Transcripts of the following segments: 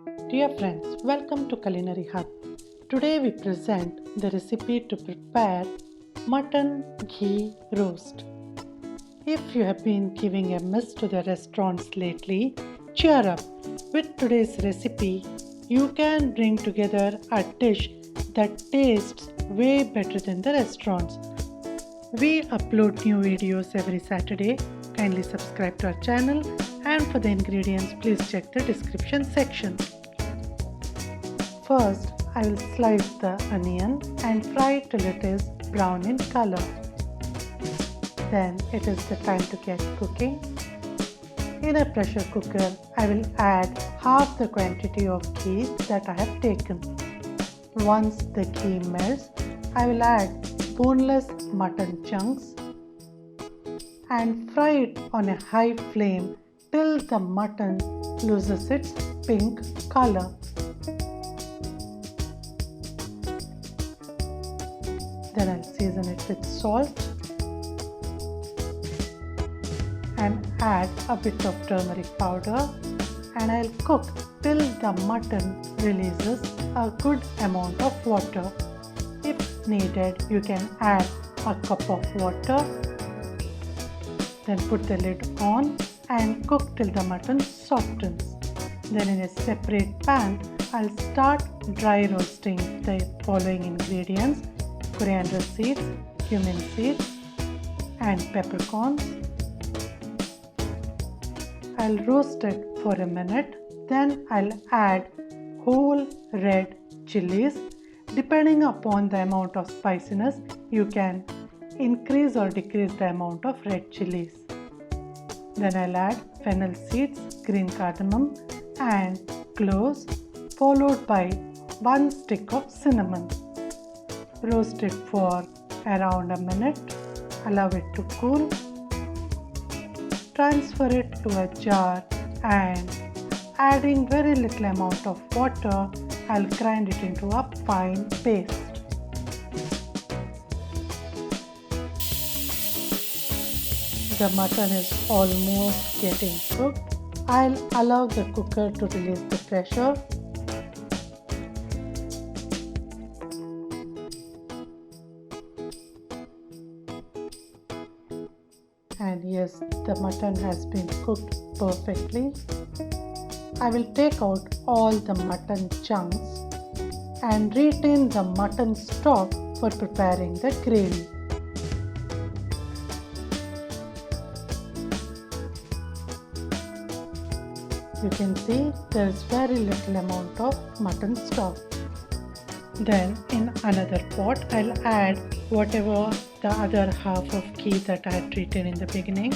Dear friends, welcome to Culinary Hub. Today we present the recipe to prepare Mutton Ghee Roast. If you have been giving a miss to the restaurants lately, cheer up. With today's recipe, you can bring together a dish that tastes way better than the restaurants. We upload new videos every Saturday. Kindly subscribe to our channel, and for the ingredients, please check the description section. First, I will slice the onion and fry it till it is brown in color. Then it is the time to get cooking. In a pressure cooker, I will add half the quantity of ghee that I have taken. Once the ghee melts, I will add boneless mutton chunks and fry it on a high flame till the mutton loses its pink color. Then I'll season it with salt and add a bit of turmeric powder, and I'll cook till the mutton releases a good amount of water. If needed, you can add a cup of water. Then put the lid on and cook till the mutton softens. Then in a separate pan, I'll start dry roasting the following ingredients: coriander seeds, cumin seeds, and peppercorns. I'll roast it for a minute. Then I'll add whole red chillies. Depending upon the amount of spiciness, you can increase or decrease the amount of red chillies. Then I'll add fennel seeds, green cardamom, and cloves, followed by 1 stick of cinnamon. Roast it for around a minute. Allow it to cool. Transfer it to a jar, and adding very little amount of water, I'll grind it into a fine paste. The mutton is almost getting cooked. I'll allow the cooker to release the pressure. And yes, the mutton has been cooked perfectly. I will take out all the mutton chunks and retain the mutton stock for preparing the gravy. You can see there is very little amount of mutton stock. Then in another pot, I'll add whatever the other half of ghee that I had treated in the beginning.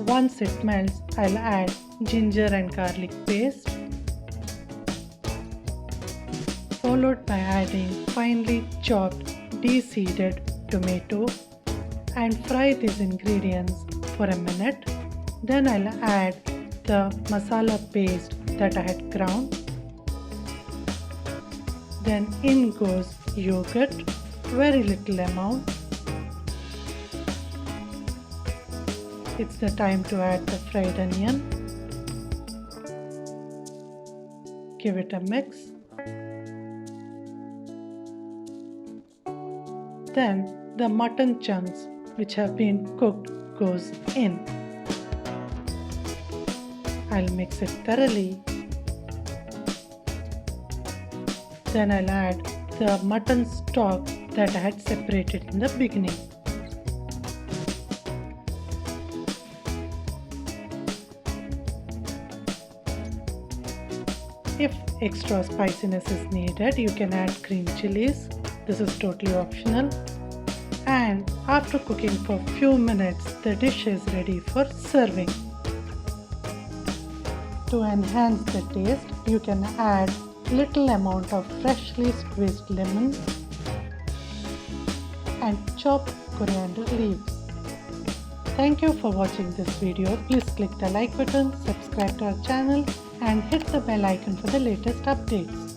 Once it melts, I'll add ginger and garlic paste, followed by adding finely chopped de-seeded tomato, and fry these ingredients for a minute. Then I'll add the masala paste that I had ground. Then in goes yogurt, very little amount. It's the time to add the fried onion. Give it a mix. Then the mutton chunks which have been cooked goes in. I'll mix it thoroughly. Then I'll add the mutton stock that I had separated in the beginning. If extra spiciness is needed, you can add green chillies. This is totally optional. And after cooking for a few minutes, the dish is ready for serving. To enhance the taste, you can add little amount of freshly squeezed lemon and chopped coriander leaves. Thank you for watching this video. Please click the like button, subscribe to our channel, and hit the bell icon for the latest updates.